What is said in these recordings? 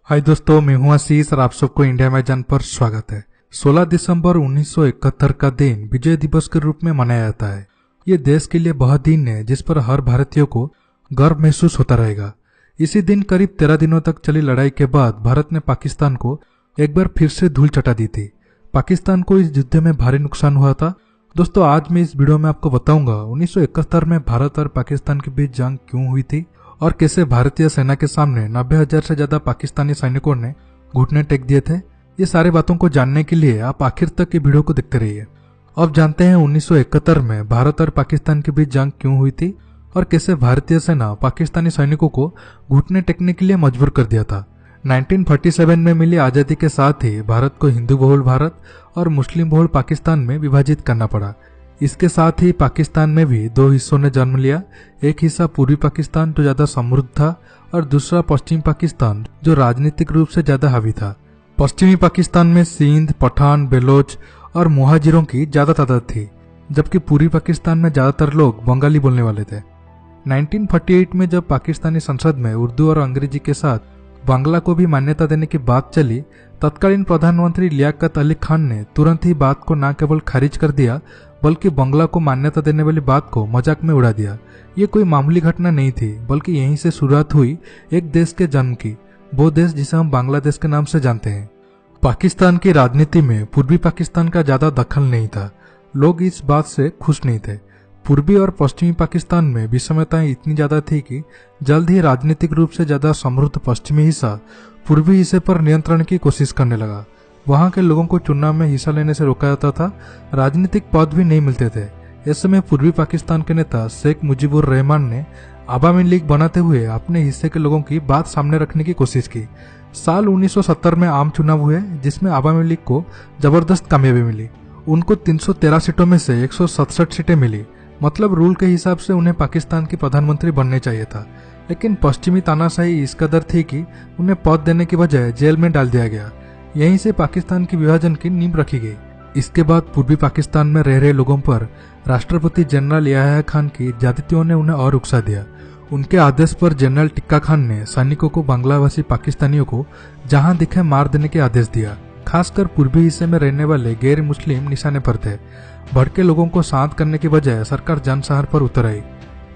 हाय दोस्तों, मैं हूं आशीष और आप सबको इंडिया में जान पर स्वागत है। 16 दिसंबर 1971 का दिन विजय दिवस के रूप में मनाया जाता है। ये देश के लिए वह दिन है जिस पर हर भारतीय को गर्व महसूस होता रहेगा। इसी दिन करीब 13 दिनों तक चली लड़ाई के बाद भारत ने पाकिस्तान को एक बार फिर से धूल चटा दी थी। पाकिस्तान को इस युद्ध में भारी नुकसान हुआ था। दोस्तों, आज मैं इस वीडियो में आपको बताऊंगा 1971 में भारत और पाकिस्तान के बीच जंग क्यों हुई थी और कैसे भारतीय सेना के सामने 90,000 से ज्यादा पाकिस्तानी सैनिकों ने घुटने टेक दिए थे। ये सारी बातों को जानने के लिए आप आखिर तक ये वीडियो को देखते रहिए। अब जानते हैं 1971 में भारत और पाकिस्तान के बीच जंग क्यों हुई थी और कैसे भारतीय सेना पाकिस्तानी सैनिकों को घुटने टेकने के लिए मजबूर कर दिया था। 1947 में मिली आजादी के साथ ही भारत को हिंदू बहुल भारत और मुस्लिम बहुल पाकिस्तान में विभाजित करना पड़ा। इसके साथ ही पाकिस्तान में भी दो हिस्सों ने जन्म लिया। एक हिस्सा पूर्वी पाकिस्तान जो ज्यादा समृद्ध था और दूसरा पश्चिमी पाकिस्तान जो राजनीतिक रूप से ज्यादा हावी था। पश्चिमी पाकिस्तान में सिंध, पठान, बेलोच और मुहाजिरों की ज्यादा तादाद थी, जबकि पूर्वी पाकिस्तान में ज्यादातर लोग बंगाली बोलने वाले थे। 1948 में जब पाकिस्तानी संसद में उर्दू और अंग्रेजी के साथ बांग्ला को भी मान्यता देने की बात चली, तत्कालीन प्रधानमंत्री लियाकत अली खान ने तुरंत ही बात को न केवल खारिज कर दिया बल्कि बांग्ला को मान्यता देने वाली बात को मजाक में उड़ा दिया। ये कोई मामूली घटना नहीं थी, बल्कि यहीं से शुरुआत हुई एक देश के जन्म की, वो देश जिसे हम बांग्लादेश के नाम से जानते हैं। पाकिस्तान की राजनीति में पूर्वी पाकिस्तान का ज्यादा दखल नहीं था। लोग इस बात से खुश नहीं थे। पूर्वी और पश्चिमी पाकिस्तान में विषमताएं इतनी ज्यादा थी कि जल्द ही राजनीतिक रूप से ज्यादा समृद्ध पश्चिमी हिस्सा पूर्वी हिस्से पर नियंत्रण की कोशिश करने लगा। वहां के लोगों को चुनाव में हिस्सा लेने से रोका जाता था, राजनीतिक पद भी नहीं मिलते थे। इस समय पूर्वी पाकिस्तान के नेता शेख मुजीबुर रहमान ने अवामी लीग बनाते हुए अपने हिस्से के लोगों की बात सामने रखने की कोशिश की। साल 1970 में आम चुनाव हुए जिसमें अवामी लीग को जबरदस्त कामयाबी मिली। उनको 313 सीटों में से 167 सीटें मिली। मतलब रूल के हिसाब से उन्हें पाकिस्तान की प्रधानमंत्री बनने चाहिए था, लेकिन पश्चिमी तानाशाही इस कदर थी कि उन्हें पद देने की बजाय जेल में डाल दिया गया। यहीं से पाकिस्तान की विभाजन की नींव रखी गई। इसके बाद पूर्वी पाकिस्तान में रह रहे लोगों पर राष्ट्रपति जनरल याह्या खान की ज्यादतियों ने उन्हें और उकसा दिया। उनके आदेश पर जनरल टिक्का खान ने सैनिकों को बांग्लाभाषी पाकिस्तानियों को जहां दिखे मार देने के आदेश दिया। खासकर पूर्वी हिस्से में रहने वाले गैर मुस्लिम निशाने पर थे। भड़के लोगों को शांत करने की बजाय सरकार जनसंहार पर उतर आई।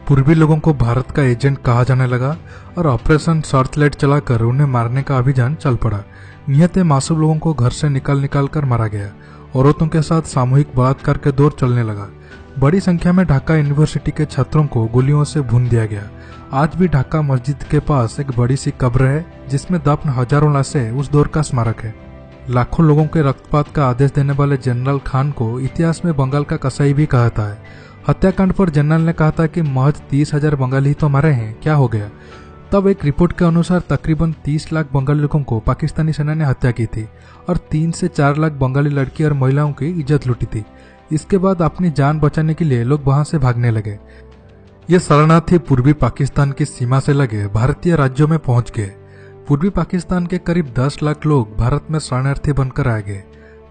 पूर्वी लोगों को भारत का एजेंट कहा जाने लगा और ऑपरेशन सर्चलाइट चलाकर उन्हें मारने का अभियान चल पड़ा। निहत मासूम लोगों को घर से निकाल कर मारा गया। औरतों के साथ सामूहिक बलात्कार के दौर चलने लगा। बड़ी संख्या में ढाका यूनिवर्सिटी के छात्रों को गोलियों से भून दिया गया। आज भी ढाका मस्जिद के पास एक बड़ी सी कब्र है जिसमें दफन हजारों लाशें उस दौर का स्मारक है। लाखों लोगों के रक्तपात का आदेश देने वाले जनरल खान को इतिहास में बंगाल का कसाई भी कहता है। हत्याकांड पर जनरल ने कहा था कि महज 30,000 बंगाली ही तो मारे हैं, क्या हो गया। तब एक रिपोर्ट के अनुसार तकरीबन 30 लाख बंगाली लोगों को पाकिस्तानी सेना ने हत्या की थी और 3 से 4 लाख बंगाली लड़की और महिलाओं की इज्जत लूटी थी। इसके बाद अपनी जान बचाने के लिए लोग वहां से भागने लगे। ये शरणार्थी पूर्वी पाकिस्तान की सीमा से लगे भारतीय राज्यों में पहुंच गए। पूर्वी पाकिस्तान के करीब 10 लाख लोग भारत में शरणार्थी बनकर आ गए।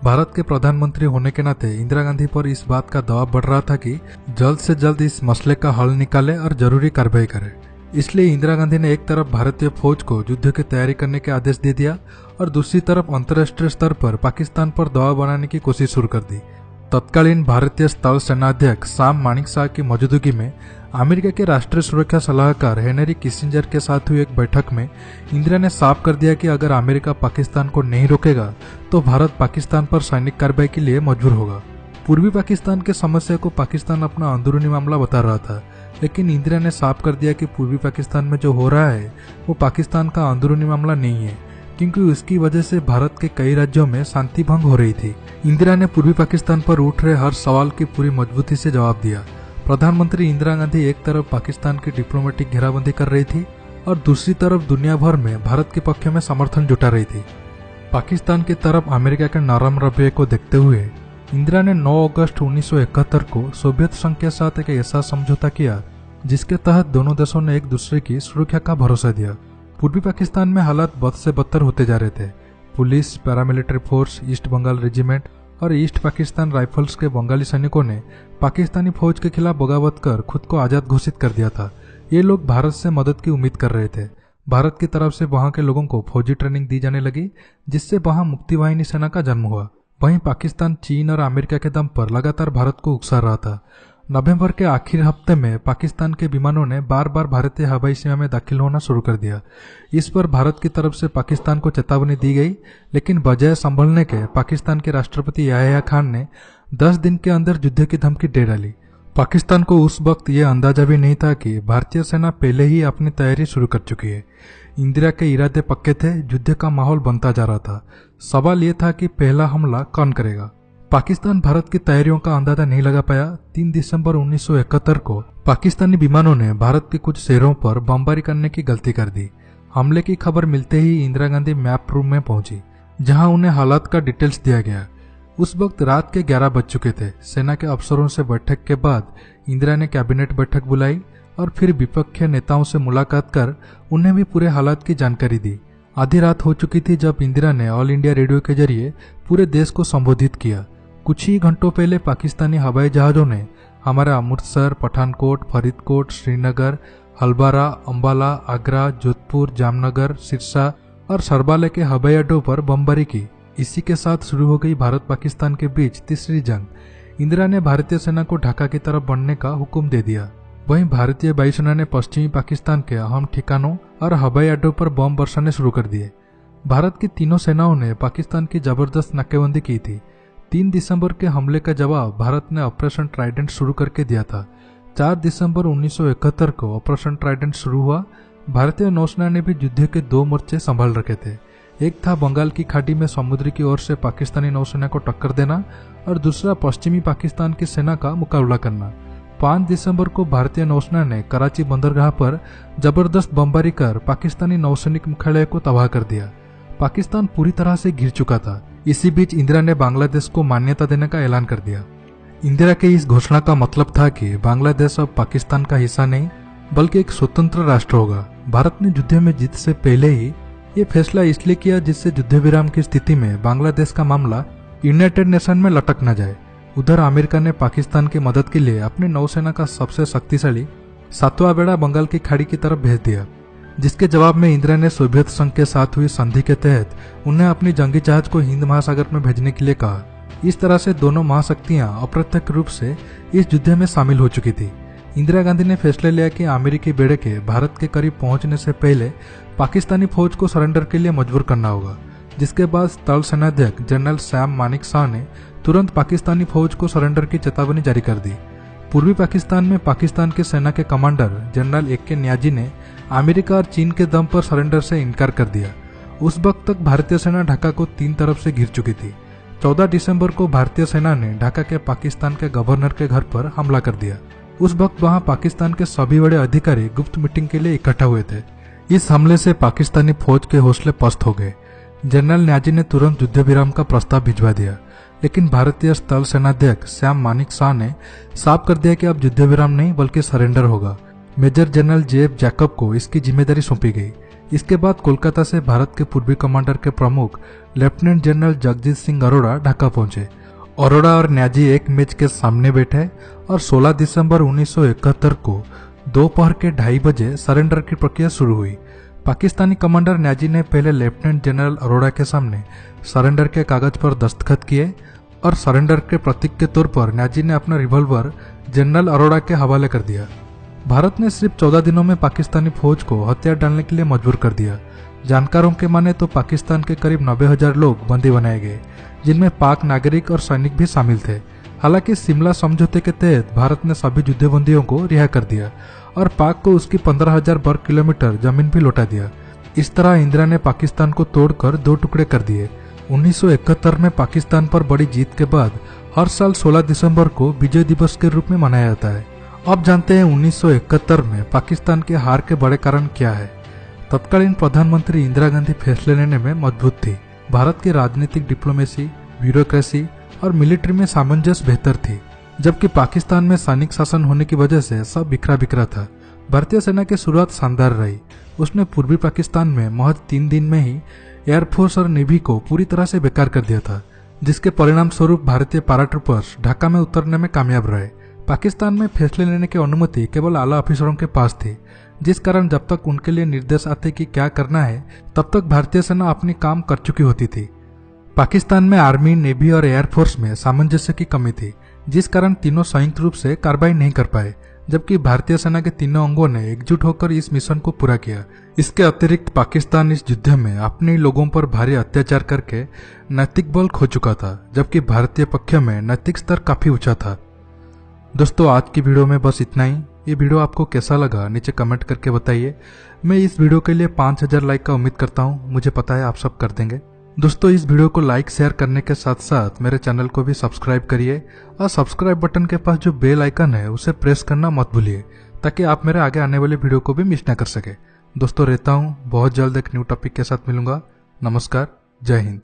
भारत के प्रधानमंत्री होने के नाते इंदिरा गांधी पर इस बात का दबाव बढ़ रहा था कि जल्द से जल्द इस मसले का हल निकाले और जरूरी कार्रवाई करे। इसलिए इंदिरा गांधी ने एक तरफ भारतीय फौज को युद्ध की तैयारी करने के आदेश दे दिया और दूसरी तरफ अंतर्राष्ट्रीय स्तर पर पाकिस्तान पर दबाव बनाने की कोशिश शुरू कर दी। तत्कालीन भारतीय स्थल सेनाध्यक्ष साम मानेकशॉ की मौजूदगी में अमेरिका के राष्ट्रीय सुरक्षा सलाहकार हेनरी किसिंजर के साथ हुई एक बैठक में इंदिरा ने साफ कर दिया कि अगर अमेरिका पाकिस्तान को नहीं रोकेगा तो भारत पाकिस्तान पर सैनिक कार्रवाई के लिए मजबूर होगा। पूर्वी पाकिस्तान के समस्या को पाकिस्तान अपना अंदरूनी मामला बता रहा था, लेकिन इंदिरा ने साफ कर दिया कि पूर्वी पाकिस्तान में जो हो रहा है वो पाकिस्तान का अंदरूनी मामला नहीं है, क्योंकि उसकी वजह से भारत के कई राज्यों में शांति भंग हो रही थी। इंदिरा ने पूर्वी पाकिस्तान पर उठ रहे हर सवाल की पूरी मजबूती से जवाब दिया। प्रधानमंत्री इंदिरा गांधी एक तरफ पाकिस्तान की डिप्लोमेटिक घेराबंदी कर रही थी और दूसरी तरफ दुनिया भर में भारत के पक्ष में समर्थन जुटा रही थी। पाकिस्तान की तरफ अमेरिका के नरम रवैये को देखते हुए इंदिरा ने 9 अगस्त 1971 को सोवियत संघ के साथ एक ऐसा समझौता किया जिसके तहत दोनों देशों ने एक दूसरे की सुरक्षा का भरोसा दिया। पूर्वी पाकिस्तान में हालात बद से बदतर होते जा रहे थे। Police, paramilitary force, East Bengal regiment और ईस्ट पाकिस्तान राइफल्स के बंगाली सैनिकों ने पाकिस्तानी फौज के खिलाफ बगावत कर खुद को आजाद घोषित कर दिया था। ये लोग भारत से मदद की उम्मीद कर रहे थे। भारत की तरफ से वहां के लोगों को फौजी ट्रेनिंग दी जाने लगी, जिससे वहां मुक्ति वाहिनी सेना का जन्म हुआ। वहीं पाकिस्तान चीन और अमेरिका के दम पर लगातार भारत को उकसा रहा था। नवंबर के आखिरी हफ्ते में पाकिस्तान के विमानों ने बार बार भारतीय हवाई सीमा में दाखिल होना शुरू कर दिया। इस पर भारत की तरफ से पाकिस्तान को चेतावनी दी गई, लेकिन बजाय संभलने के पाकिस्तान के राष्ट्रपति याह्या खान ने 10 दिन के अंदर युद्ध की धमकी दे डाली। पाकिस्तान को उस वक्त यह अंदाजा भी नहीं था कि भारतीय सेना पहले ही अपनी तैयारी शुरू कर चुकी है। इंदिरा के इरादे पक्के थे, युद्ध का माहौल बनता जा रहा था। सवाल यह था कि पहला हमला कौन करेगा। पाकिस्तान भारत की तैयारियों का अंदाजा नहीं लगा पाया। 3 दिसंबर 1971 को पाकिस्तानी विमानों ने भारत के कुछ शहरों पर बमबारी करने की गलती कर दी। हमले की खबर मिलते ही इंदिरा गांधी मैप रूम में पहुंची, जहां उन्हें हालात का डिटेल्स दिया गया। उस वक्त रात के 11 बज चुके थे। सेना के अफसरों से बैठक के बाद इंदिरा ने कैबिनेट बैठक बुलाई और फिर विपक्षी नेताओं से मुलाकात कर उन्हें भी पूरे हालात की जानकारी दी। आधी रात हो चुकी थी जब इंदिरा ने ऑल इंडिया रेडियो के जरिए पूरे देश को संबोधित किया। कुछ ही घंटों पहले पाकिस्तानी हवाई जहाजों ने हमारा अमृतसर, पठानकोट, फरीदकोट, श्रीनगर, हल्बारा, अंबाला, आगरा, जोधपुर, जामनगर, सिरसा और सरबाले के हवाई अड्डों पर बमबारी की। इसी के साथ शुरू हो गई भारत पाकिस्तान के बीच तीसरी जंग। इंदिरा ने भारतीय सेना को ढाका की तरफ बढ़ने का हुक्म दे दिया। वहीं भारतीय वायुसेना ने पश्चिमी पाकिस्तान के अहम ठिकानों और हवाई अड्डों पर बम बरसाने शुरू कर दिए। भारत की तीनों सेनाओं ने पाकिस्तान की जबरदस्त नाकेबंदी की थी। 3 दिसंबर के हमले का जवाब भारत ने ऑपरेशन ट्राइडेंट शुरू करके दिया था। 4 दिसंबर 1971 को ऑपरेशन ट्राइडेंट शुरू हुआ। भारतीय नौसेना ने भी युद्ध के 2 मोर्चे संभाल रखे थे। एक था बंगाल की खाड़ी में समुद्र की ओर से पाकिस्तानी नौसेना को टक्कर देना और दूसरा पश्चिमी पाकिस्तान की सेना का मुकाबला करना। 5 दिसंबर को भारतीय नौसेना ने कराची बंदरगाह पर जबरदस्त बमबारी कर पाकिस्तानी नौसैनिक मुख्यालय को तबाह कर दिया। पाकिस्तान पूरी तरह से घिर चुका था। इसी बीच इंदिरा ने बांग्लादेश को मान्यता देने का ऐलान कर दिया। इंदिरा के इस घोषणा का मतलब था कि बांग्लादेश अब पाकिस्तान का हिस्सा नहीं बल्कि एक स्वतंत्र राष्ट्र होगा। भारत ने युद्ध में जीत से पहले ही ये फैसला इसलिए किया जिससे युद्ध विराम की स्थिति में बांग्लादेश का मामला यूनाइटेड नेशन में लटक न जाए। उधर अमेरिका ने पाकिस्तान की मदद के लिए अपनी नौसेना का सबसे शक्तिशाली 7वां बेड़ा बंगाल की खाड़ी की तरफ भेज दिया, जिसके जवाब में इंदिरा ने सोवियत संघ के साथ हुई संधि के तहत उन्हें अपनी जंगी जहाज को हिंद महासागर में भेजने के लिए कहा। इस तरह से दोनों महाशक्तियां अप्रत्यक्ष रूप से इस युद्ध में शामिल हो चुकी थी। इंदिरा गांधी ने फैसला लिया कि अमेरिकी बेड़े के भारत के करीब पहुंचने से पहले पाकिस्तानी फौज को सरेंडर के लिए मजबूर करना होगा, जिसके बाद स्थल सेनाध्यक्ष जनरल सैम मानेकशॉ ने तुरंत पाकिस्तानी फौज को सरेंडर की चेतावनी जारी कर दी। पूर्वी पाकिस्तान में पाकिस्तान की सेना के कमांडर जनरल ए.के. न्याजी ने अमेरिका और चीन के दम पर सरेंडर से इनकार कर दिया। उस वक्त तक भारतीय सेना ढाका को 3 तरफ से घिर चुकी थी। 14 दिसंबर को भारतीय सेना ने ढाका के पाकिस्तान के गवर्नर के घर पर हमला कर दिया। उस वक्त वहां पाकिस्तान के सभी बड़े अधिकारी गुप्त मीटिंग के लिए इकट्ठा हुए थे। इस हमले से पाकिस्तानी फौज के हौसले पस्त हो गए। जनरल न्याजी ने तुरंत युद्ध विराम का प्रस्ताव भिजवा दिया, लेकिन भारतीय स्थल सेनाध्यक्ष सैम मानेकशॉ ने साफ कर दिया कि अब युद्ध विराम नहीं बल्कि सरेंडर होगा। Major general JF. जैकब को इसकी जिम्मेदारी सौंपी गई। इसके बाद कोलकाता से भारत के पूर्वी कमांडर के प्रमुख लेफ्टिनेंट जनरल जगजीत सिंह अरोड़ा ढाका पहुंचे। अरोड़ा और न्याजी एक मेज के सामने बैठे और 16 दिसंबर 1971 को दोपहर के 2:30 बजे सरेंडर की प्रक्रिया शुरू हुई। पाकिस्तानी कमांडर न्याजी ने पहले लेफ्टिनेंट जनरल अरोड़ा के सामने सरेंडर के कागज पर दस्तखत किए और सरेंडर के प्रतीक के तौर पर न्याजी ने अपना रिवॉल्वर जनरल अरोड़ा के हवाले कर दिया। भारत ने सिर्फ 14 दिनों में पाकिस्तानी फौज को हथियार डालने के लिए मजबूर कर दिया। जानकारों के माने तो पाकिस्तान के करीब 90,000 लोग बंदी बनाए गए, जिनमें पाक नागरिक और सैनिक भी शामिल थे। हालांकि शिमला समझौते के तहत भारत ने सभी युद्धबंदियों को रिहा कर दिया और पाक को उसकी 15,000 वर्ग किलोमीटर जमीन भी लौटा दिया। इस तरह इंदिरा ने पाकिस्तान को तोड़कर 2 टुकड़े कर दिए। 1971 में पाकिस्तान पर बड़ी जीत के बाद हर साल 16 दिसंबर को विजय दिवस के रूप में मनाया जाता है। अब जानते हैं 1971 में पाकिस्तान के हार के बड़े कारण क्या है। तत्कालीन प्रधानमंत्री इंदिरा गांधी फैसले लेने में मजबूत थी। भारत की राजनीतिक डिप्लोमेसी, ब्यूरोक्रेसी और मिलिट्री में सामंजस्य बेहतर थी, जबकि पाकिस्तान में सैनिक शासन होने की वजह से सब बिखरा बिखरा था। भारतीय सेना की शुरुआत शानदार रही। उसने पूर्वी पाकिस्तान में महज 3 दिन में ही एयरफोर्स और नेवी को पूरी तरह से बेकार कर दिया था, जिसके परिणाम स्वरूप भारतीय पैराट्रूपर्स ढाका में उतरने में कामयाब रहे। पाकिस्तान में फैसले लेने की अनुमति केवल आला अफसरों के पास थी, जिस कारण जब तक उनके लिए निर्देश आते कि क्या करना है तब तक भारतीय सेना अपनी काम कर चुकी होती थी। पाकिस्तान में आर्मी, नेवी और एयरफोर्स में सामंजस्य की कमी थी, जिस कारण तीनों संयुक्त रूप से कार्रवाई नहीं कर पाए, जबकि भारतीय सेना के तीनों अंगों ने एकजुट होकर इस मिशन को पूरा किया। इसके अतिरिक्त पाकिस्तान इस युद्ध में अपने लोगों पर भारी अत्याचार करके नैतिक बल खो चुका था, जबकि भारतीय पक्ष में नैतिक स्तर काफी ऊंचा था। दोस्तों, आज की वीडियो में बस इतना ही। ये वीडियो आपको कैसा लगा नीचे कमेंट करके बताइए। मैं इस वीडियो के लिए 5000 लाइक का उम्मीद करता हूँ, मुझे पता है आप सब कर देंगे। दोस्तों, इस वीडियो को लाइक शेयर करने के साथ साथ मेरे चैनल को भी सब्सक्राइब करिए और सब्सक्राइब बटन के पास जो बेल आइकन है उसे प्रेस करना मत भूलिए, ताकि आप मेरे आगे आने वाले वीडियो को भी मिस ना कर सके। दोस्तों, रहता हूँ, बहुत जल्द एक न्यू टॉपिक के साथ मिलूंगा। नमस्कार, जय हिंद।